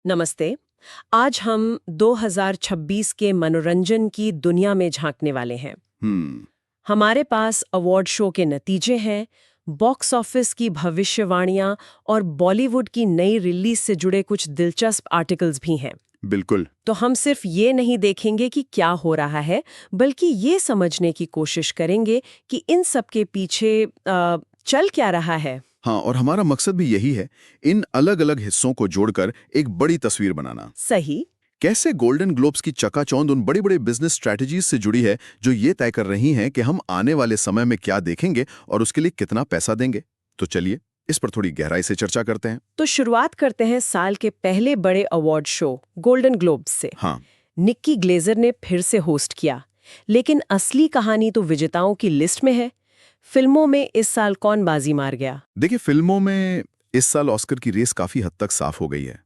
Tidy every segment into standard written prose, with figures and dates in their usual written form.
नमस्ते। आज हम 2026 के मनोरंजन की दुनिया में झांकने वाले हैं। हम्म। हमारे पास अवार्ड शो के नतीजे हैं, बॉक्स ऑफिस की भविष्यवाणियां और बॉलीवुड की नई रिलीज से जुड़े कुछ दिलचस्प आर्टिकल्स भी हैं। बिल्कुल। तो हम सिर्फ ये नहीं देखेंगे कि क्या हो रहा है, बल्कि ये समझने की कोशिश करेंगे कि इन सब के पीछे चल क्या रहा है। हाँ, और हमारा मकसद भी यही है, इन अलग-अलग हिस्सों को जोड़कर एक बड़ी तस्वीर बनाना। सही। कैसे गोल्डन ग्लोब्स की चकाचौंध उन बड़ी-बड़ी बिजनेस स्ट्रैटेजीज से जुड़ी है, जो ये तय कर रही हैं कि हम आने वाले समय में क्या देखेंगे और उसके लिए कितना पैसा देंगे। तो चलिए, इस पर थोड़ी गहराई से चर्चा करते हैं। तो शुरुआत करते हैं साल के पहले बड़े अवार्ड शो गोल्डन ग्लोब्स से। हाँ। निक्की ग्लेजर ने फिर से होस्ट किया, लेकिन असली कहानी तो विजेताओं की लिस्ट में है। फिल्मों में इस साल कौन बाजी मार गया? देखिए, फिल्मों में इस साल ऑस्कर की रेस काफी हद तक साफ हो गई है।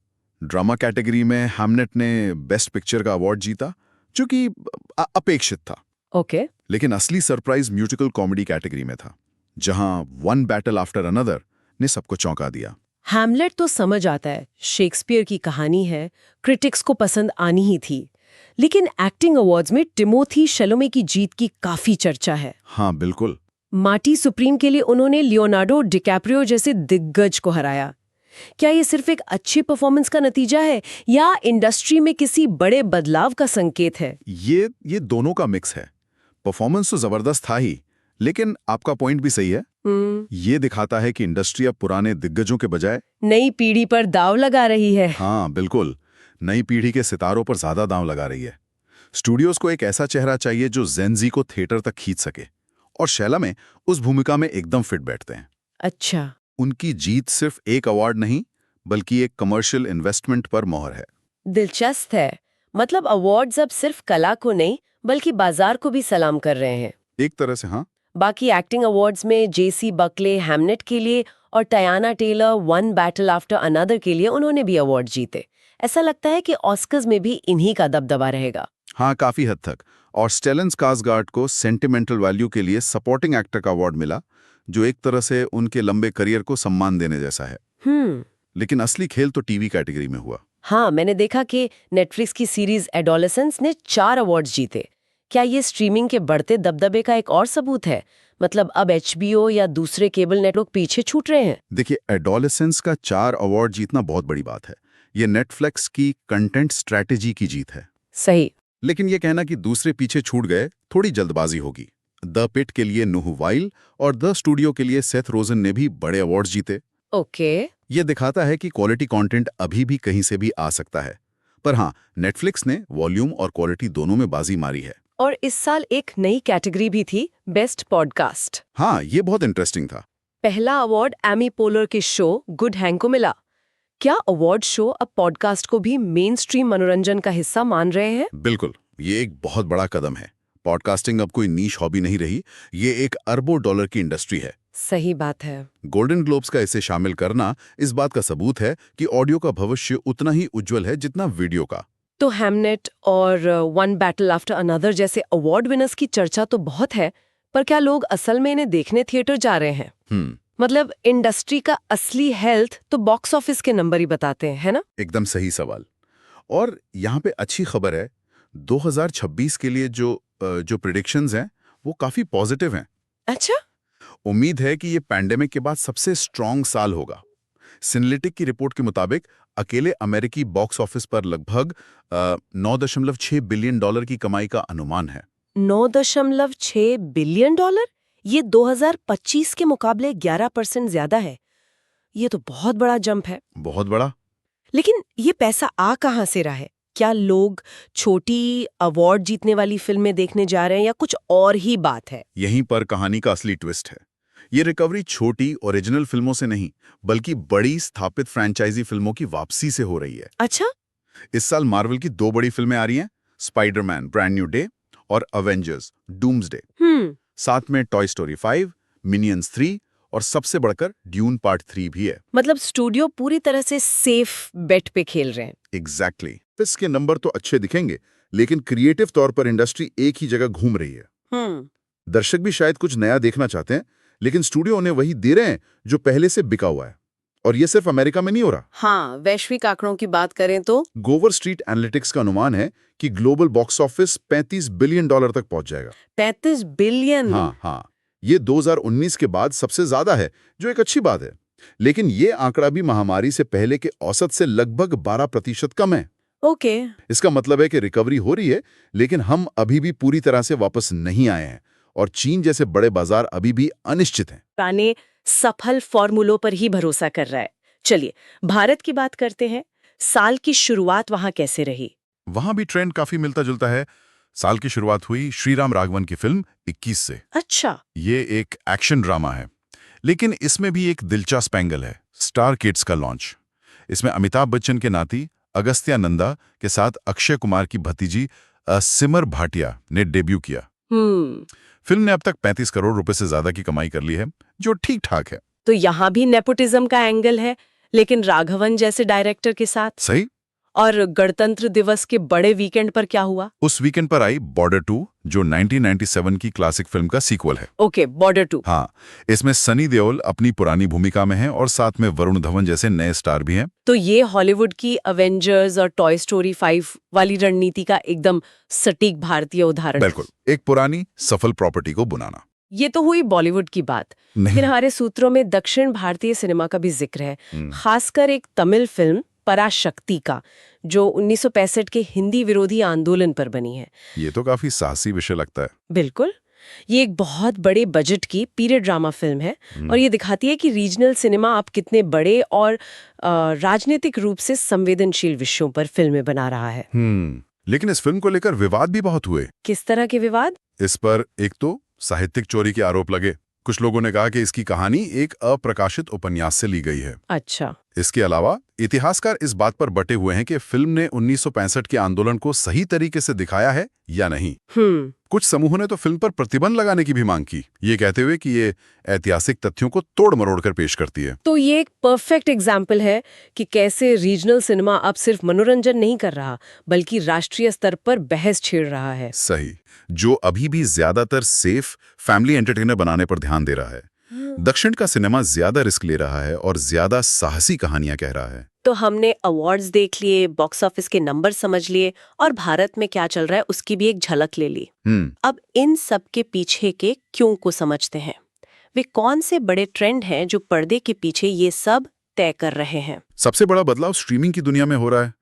ड्रामा कैटेगरी में हैमनेट ने बेस्ट पिक्चर का अवार्ड जीता, जो कि अपेक्षित था। ओके। लेकिन असली सरप्राइज म्यूजिकल कॉमेडी कैटेगरी में था, जहां वन बैटल आफ्टर अनदर ने सबको चौंका दिया। हैमलेट तो समझ आता है, शेक्सपियर की कहानी है, क्रिटिक्स को पसंद आनी ही थी। लेकिन एक्टिंग अवार्ड्स में टिमोथी शलोमे की जीत की काफी चर्चा है। हाँ, बिल्कुल। मार्टी सुप्रीम के लिए उन्होंने लियोनार्डो डिकैप्रियो जैसे दिग्गज को हराया। क्या ये सिर्फ एक अच्छी परफॉर्मेंस का नतीजा है या इंडस्ट्री में किसी बड़े बदलाव का संकेत है? ये दोनों का मिक्स है। परफॉर्मेंस तो जबरदस्त था ही, लेकिन आपका पॉइंट भी सही है। ये दिखाता है कि इंडस्ट्री अब पुराने दिग्गजों के बजाय नई पीढ़ी पर दाव लगा रही है। हाँ, बिल्कुल, नई पीढ़ी के सितारों पर ज्यादा दांव लगा रही है। स्टूडियोज को एक ऐसा चेहरा चाहिए जो जेन-ज़ी को थिएटर तक खींच सके, और शैला में उस भूमिका में एकदम फिट बैठते हैं। अच्छा। उनकी जीत सिर्फ एक अवार्ड नहीं, बल्कि एक कमर्शियल इन्वेस्टमेंट पर मोहर है। दिलचस्प है। मतलब अवार्ड्स अब सिर्फ कला को नहीं, बल्कि बाजार को भी सलाम कर रहे हैं। एक तरह से हाँ। बाकी एक्टिंग अवार्ड्स में जेसी बकले हैमनेट के लिए और Teyana Taylor one battle after another के लिए उन्होंने भी अवार्ड जीते। ऐसा लगता है कि ऑस्कर्स में भी इन्हीं का दबदबा रहेगा। हाँ, काफी हद तक। और स्टेलन स्कार्सगार्ड को सेंटिमेंटल वैल्यू के लिए सपोर्टिंग एक्टर का अवार्ड मिला, जो एक तरह से उनके लंबे करियर को सम्मान देने जैसा है। लेकिन असली खेल तो टीवी कैटेगरी में हुआ। हाँ, मैंने देखा कि नेटफ्लिक्स की सीरीज एडोलेसेंस ने 4 अवार्ड्स जीते। क्या ये स्ट्रीमिंग के बढ़ते दबदबे का एक और सबूत है? मतलब अब एचबीओ या दूसरे केबल नेटवर्क पीछे छूट रहे हैं? देखिए, एडोलेसेंस का 4 अवार्ड जीतना बहुत बड़ी बात है। ये नेटफ्लिक्स की कंटेंट स्ट्रैटेजी की जीत है। सही। लेकिन ये कहना कि दूसरे पीछे छूट गए, थोड़ी जल्दबाजी होगी। द पिट के लिए नुह वाइल और द स्टूडियो के लिए सेथ रोजन ने भी बड़े अवार्ड जीते। ओके। ये दिखाता है कि क्वालिटी कंटेंट अभी भी कहीं से भी आ सकता है। पर हाँ, नेटफ्लिक्स ने वॉल्यूम और क्वालिटी दोनों में बाजी मारी है। और इस साल एक नई कैटेगरी भी थी, बेस्ट पॉडकास्ट। हाँ, ये बहुत इंटरेस्टिंग था। पहला अवार्ड एमी पोलर के शो गुड हैंग को मिला। क्या अवार्ड शो अब पॉडकास्ट को भी मेन स्ट्रीम मनोरंजन का हिस्सा मान रहे हैं? बिल्कुल, ये एक बहुत बड़ा कदम है। पॉडकास्टिंग अब कोई नीश हॉबी नहीं रही, ये एक अरबों डॉलर की इंडस्ट्री है। सही बात है। गोल्डन ग्लोब्स का इसे शामिल करना इस बात का सबूत है कि ऑडियो का भविष्य उतना ही उज्जवल है जितना वीडियो का। तो हैमनेट और वन बैटल आफ्टर अनदर जैसे अवार्ड विनर्स की चर्चा तो बहुत है, पर क्या लोग असल में इन्हें देखने थिएटर जा रहे हैं? मतलब इंडस्ट्री का असली हेल्थ तो बॉक्स ऑफिस के नंबर ही बताते हैं, है ना? एकदम सही सवाल। और यहाँ पे अच्छी खबर है, 2026 के लिए जो प्रिडिक्शंस हैं, वो काफी पॉजिटिव हैं। अच्छा। उम्मीद है कि ये पैंडेमिक के बाद सबसे स्ट्रॉन्ग साल होगा। सिनलिटिक की रिपोर्ट के मुताबिक अकेले अमेरिकी बॉक्स ऑफिस पर लगभग 9.6 बिलियन डॉलर की कमाई का अनुमान है। 9.6 बिलियन डॉलर? ये 2025 के मुकाबले 11% ज्यादा है। ये तो बहुत बड़ा जंप है। बहुत बड़ा। लेकिन ये पैसा आ कहाँ से रहा है? क्या लोग छोटी अवार्ड जीतने वाली फिल्में देखने जा रहे हैं या कुछ और ही बात है? यहीं पर कहानी का असली ट्विस्ट है। ये रिकवरी छोटी ओरिजिनल फिल्मों से नहीं, बल्कि बड़ी स्थापित फ्रेंचाइजी फिल्मों की वापसी से हो रही है। अच्छा। इस साल मार्वल की 2 बड़ी फिल्में आ रही हैं, स्पाइडरमैन ब्रांड न्यू डे और अवेंजर्स डूम्सडे। साथ में टॉय स्टोरी 5, मिनियंस 3 और सबसे बढ़कर ड्यून पार्ट 3 भी है। मतलब स्टूडियो पूरी तरह से सेफ बेट पे खेल रहे हैं। एग्जैक्टली। इसके नंबर तो अच्छे दिखेंगे, लेकिन क्रिएटिव तौर पर इंडस्ट्री एक ही जगह घूम रही है। दर्शक भी शायद कुछ नया देखना चाहते हैं, लेकिन स्टूडियो उन्हें वही दे रहे हैं जो पहले से बिका हुआ है। और ये सिर्फ अमेरिका में नहीं हो रहा। हाँ, वैश्विक आंकड़ों की बात करें तो गोवर स्ट्रीट एनालिटिक्स का अनुमान है कि ग्लोबल बॉक्स ऑफिस $35 बिलियन तक पहुंच जाएगा। 35 बिलियन। हाँ, ये 2019 के बाद सबसे ज्यादा है, जो एक अच्छी बात है। लेकिन ये आंकड़ा भी महामारी से पहले के औसत से लगभग 12% कम है। ओके। इसका मतलब है कि रिकवरी हो रही है, लेकिन हम अभी भी पूरी तरह से वापस नहीं आए हैं और चीन जैसे बड़े बाजार अभी भी अनिश्चित हैं। पुराने सफल फॉर्मूलों पर ही भरोसा कर रहा है। चलिए, भारत की बात करते हैं। साल की शुरुआत वहां कैसे रही? वहां भी ट्रेंड काफी मिलता जुलता है। साल की शुरुआत हुई श्रीराम राघवन की फिल्म 21 से। अच्छा। ये एक एक्शन ड्रामा है, लेकिन इसमें भी एक दिलचस्प एंगल है, स्टार किड्स का लॉन्च। इसमें अमिताभ बच्चन के नाती अगस्त्या नंदा के साथ अक्षय कुमार की भतीजी सिमर भाटिया ने डेब्यू किया। फिल्म ने अब तक 35 करोड़ रुपए से ज्यादा की कमाई कर ली है, जो ठीक ठाक है। तो यहाँ भी नेपोटिज्म का एंगल है, लेकिन राघवन जैसे डायरेक्टर के साथ। सही। और गणतंत्र दिवस के बड़े वीकेंड पर क्या हुआ? उस वीकेंड पर आई बॉर्डर 2, जो 1997 की क्लासिक फिल्म का सीक्वल है। Okay, border 2। हाँ, इसमें सनी देओल अपनी पुरानी भूमिका में है और साथ में वरुण धवन जैसे नए स्टार भी हैं। तो ये हॉलीवुड की अवेंजर्स और टॉय स्टोरी 5 वाली रणनीति का एकदम सटीक भारतीय उदाहरण। बिल्कुल, एक पुरानी सफल प्रॉपर्टी को बुनाना। ये तो हुई बॉलीवुड की बात। फिर हमारे सूत्रों में दक्षिण भारतीय सिनेमा का भी जिक्र है, खासकर एक तमिल फिल्म पराशक्ति का, जो 1965 के हिंदी विरोधी आंदोलन पर बनी है। ये तो काफी साहसी विषय लगता है। बिल्कुल, ये एक बहुत बड़े बजट की पीरियड ड्रामा फिल्म है और ये दिखाती है कि रीजनल सिनेमा आप कितने बड़े और राजनीतिक रूप से संवेदनशील विषयों पर फिल्में बना रहा है। लेकिन इस फिल्म को लेकर विवाद भी बहुत हुए। किस तरह के विवाद? इस पर एक तो साहित्यिक चोरी के आरोप लगे। कुछ लोगों ने कहा कि इसकी कहानी एक अप्रकाशित उपन्यास से ली गई है। अच्छा। इसके अलावा इतिहासकार इस बात पर बटे हुए हैं कि फिल्म ने 1965 के आंदोलन को सही तरीके से दिखाया है या नहीं। कुछ समूहों ने तो फिल्म पर प्रतिबंध लगाने की भी मांग की, ये कहते हुए कि ये ऐतिहासिक तथ्यों को तोड़ मरोड़ कर पेश करती है। तो ये एक परफेक्ट एग्जाम्पल है कि कैसे रीजनल सिनेमा अब सिर्फ मनोरंजन नहीं कर रहा, बल्कि राष्ट्रीय स्तर पर बहस छेड़ रहा है। सही, जो अभी भी ज्यादातर सेफ फैमिली एंटरटेनर बनाने पर ध्यान दे रहा है। दक्षिण का सिनेमा ज्यादा रिस्क ले रहा है और ज्यादा साहसी कहानियां कह रहा है। तो हमने अवार्ड्स देख लिए, बॉक्स ऑफिस के नंबर समझ लिए और भारत में क्या चल रहा है उसकी भी एक झलक ले ली। अब इन सब के पीछे के क्यों को समझते हैं। वे कौन से बड़े ट्रेंड हैं जो पर्दे के पीछे ये सब तय कर रहे हैं? सबसे बड़ा बदलाव स्ट्रीमिंग की दुनिया में हो रहा है,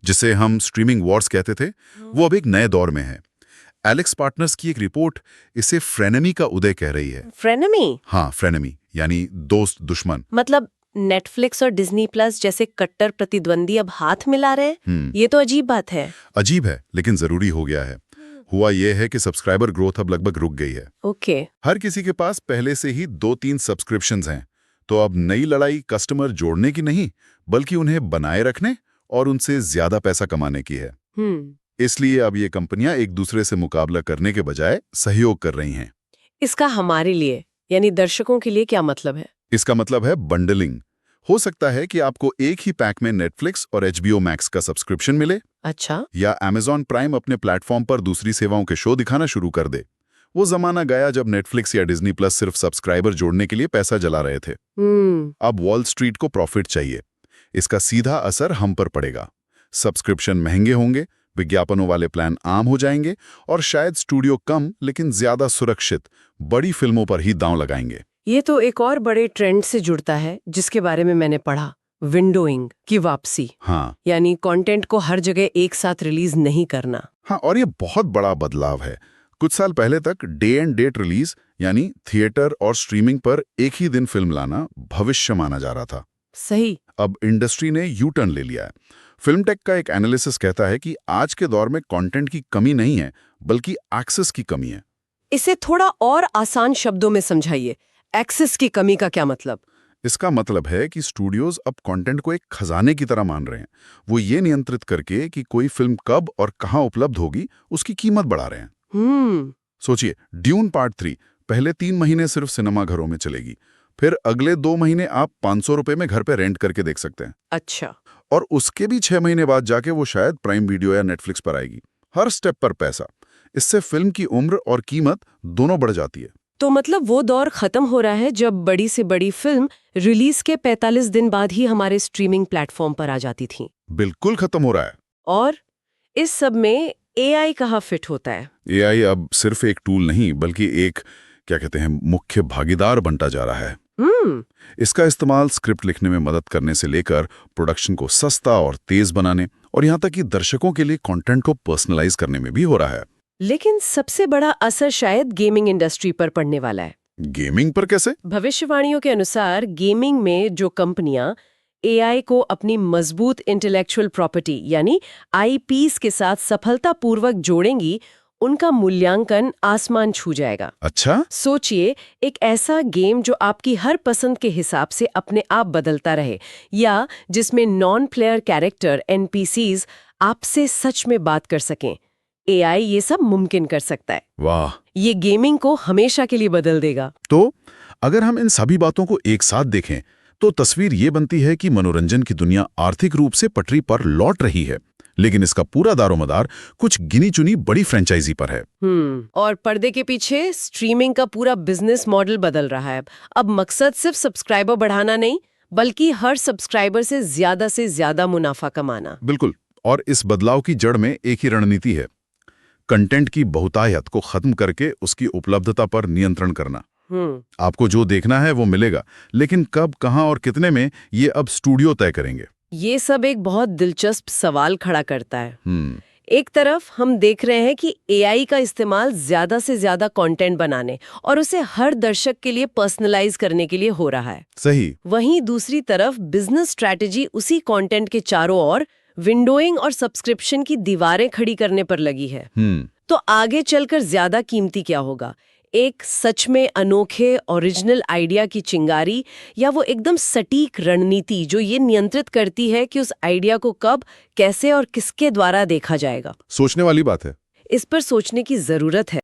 जिसे हम स्ट्रीमिंग वॉर्स कहते थे, वो अब एक नए दौर में है। एलेक्स पार्टनर्स की एक रिपोर्ट इसे फ्रेनेमी का उदय कह रही है। फ्रेनेमी? हाँ, फ्रेनेमी यानी दोस्त दुश्मन। मतलब नेटफ्लिक्स और डिज्नी प्लस जैसे कट्टर प्रतिद्वंदी अब हाथ मिला रहे हैं। ये तो अजीब बात है। अजीब है, लेकिन जरूरी हो गया है। हुआ यह है कि सब्सक्राइबर ग्रोथ अब लगभग रुक गई है। ओके। हर किसी के पास पहले से ही 2-3 सब्सक्रिप्शंस हैं, तो अब नई लड़ाई कस्टमर जोड़ने की नहीं, बल्कि उन्हें बनाए रखने और उनसे ज्यादा पैसा कमाने की है। इसलिए अब ये कंपनियां एक दूसरे से मुकाबला करने के बजाय सहयोग कर रही हैं। इसका हमारे लिए यानी दर्शकों के लिए क्या मतलब है? इसका मतलब है बंडलिंग। हो सकता है कि आपको एक ही पैक में नेटफ्लिक्स और HBO मैक्स का सब्सक्रिप्शन मिले। अच्छा। या Amazon प्राइम अपने प्लेटफॉर्म पर दूसरी सेवाओं के शो दिखाना शुरू कर दे। वो जमाना गया जब नेटफ्लिक्स या डिज्नी प्लस सिर्फ सब्सक्राइबर जोड़ने के लिए पैसा जला रहे थे। अब वॉल स्ट्रीट को प्रॉफिट चाहिए। इसका सीधा असर हम पर पड़ेगा। सब्सक्रिप्शन महंगे होंगे, विज्ञापनों वाले प्लान आम हो जाएंगे और शायद स्टूडियो कम लेकिन ज्यादा सुरक्षित बड़ी फिल्मों पर ही दांव लगाएंगे। ये तो एक और बड़े ट्रेंड से जुड़ता है जिसके बारे में मैंने पढ़ा, विंडोइंग की वापसी। हाँ, यानी कंटेंट को हर जगह एक साथ रिलीज नहीं करना। हाँ, और ये बहुत बड़ा बदलाव है। कुछ साल पहले तक डे एंड डेट रिलीज यानी थिएटर और स्ट्रीमिंग पर एक ही दिन फिल्म लाना भविष्य माना जा रहा था। सही। अब इंडस्ट्री ने यू टर्न ले लिया है। फिल्म टेक का एक एनालिसिस कहता है कि आज के दौर में कंटेंट की कमी नहीं है, बल्कि एक्सेस की कमी है। इसे थोड़ा और आसान शब्दों में समझाइए। एक्सेस की कमी का क्या मतलब? इसका मतलब है कि स्टूडियोज अब कंटेंट को एक खजाने की तरह मान रहे हैं। वो ये नियंत्रित करके कि कोई फिल्म कब और कहां उपलब्ध होगी, उसकी कीमत बढ़ा रहे हैं। सोचिए, ड्यून पार्ट 3 पहले 3 महीने सिर्फ सिनेमा घरों में चलेगी, फिर अगले 2 महीने आप 500 रुपए में घर पे रेंट करके देख सकते हैं। अच्छा। और उसके भी 6 महीने बाद जाके वो शायद प्राइम वीडियो या नेटफ्लिक्स पर आएगी। हर स्टेप पर पैसा। इससे फिल्म की उम्र और कीमत दोनों बढ़ जाती है। तो मतलब वो दौर खत्म हो रहा है जब बड़ी से बड़ी फिल्म रिलीज के 45 दिन बाद ही हमारे स्ट्रीमिंग प्लेटफॉर्म पर आ जाती थी। बिल्कुल खत्म हो रहा है। और इस सब में एआई कहाँ फिट होता है? एआई अब सिर्फ एक टूल नहीं बल्कि एक क्या कहते हैं मुख्य भागीदार बनता जा रहा है। इसका इस्तेमाल स्क्रिप्ट लिखने में मदद करने से लेकर प्रोडक्शन को सस्ता और तेज बनाने और यहाँ तक कि दर्शकों के लिए कंटेंट को पर्सनलाइज करने में भी हो रहा है। लेकिन सबसे बड़ा असर शायद गेमिंग इंडस्ट्री पर पड़ने वाला है। गेमिंग पर कैसे? भविष्यवाणियों के अनुसार गेमिंग में जो कंपनियां एआई को अपनी मजबूत इंटेलेक्चुअल प्रॉपर्टी यानी आईपीस के साथ सफलतापूर्वक जोड़ेंगी, उनका मूल्यांकन आसमान छू जाएगा। अच्छा? सोचिए, एक ऐसा गेम जो आपकी हर पसंद के हिसाब से अपने आप बदलता रहे, या जिसमें नॉन प्लेयर कैरेक्टर एनपीसीज आपसे सच में बात कर सकें। एआई ये सब मुमकिन कर सकता है। वाह! ये गेमिंग को हमेशा के लिए बदल देगा। तो अगर हम इन सभी बातों को एक साथ देखें तो तस्वीर ये बनती है कि मनोरंजन की दुनिया आर्थिक रूप से पटरी पर लौट रही है, लेकिन इसका पूरा दारोमदार कुछ गिनी चुनी बड़ी फ्रेंचाइजी पर है। और पर्दे के पीछे स्ट्रीमिंग का पूरा बिजनेस मॉडल बदल रहा है। अब मकसद सिर्फ सब्सक्राइबर बढ़ाना नहीं, बल्कि हर सब्सक्राइबर से ज्यादा मुनाफा कमाना। बिल्कुल। और इस बदलाव की जड़ में एक ही रणनीति है, कंटेंट की बहुतायत को खत्म करके उसकी उपलब्धता पर नियंत्रण करना। आपको जो देखना है वो मिलेगा, लेकिन कब, कहां और कितने में, ये अब स्टूडियो तय करेंगे। ये सब एक बहुत दिलचस्प सवाल खड़ा करता है। एक तरफ हम देख रहे हैं कि एआई का इस्तेमाल ज्यादा से ज्यादा कंटेंट बनाने और उसे हर दर्शक के लिए पर्सनलाइज करने के लिए हो रहा है। सही। वहीं दूसरी तरफ बिजनेस स्ट्रैटेजी उसी कंटेंट के चारों ओर विंडोइंग और सब्सक्रिप्शन की दीवारें खड़ी करने पर लगी है। तो आगे चलकर ज्यादा कीमती क्या होगा? एक सच में अनोखे ओरिजिनल आइडिया की चिंगारी, या वो एकदम सटीक रणनीति जो ये नियंत्रित करती है कि उस आइडिया को कब, कैसे और किसके द्वारा देखा जाएगा? सोचने वाली बात है। इस पर सोचने की जरूरत है।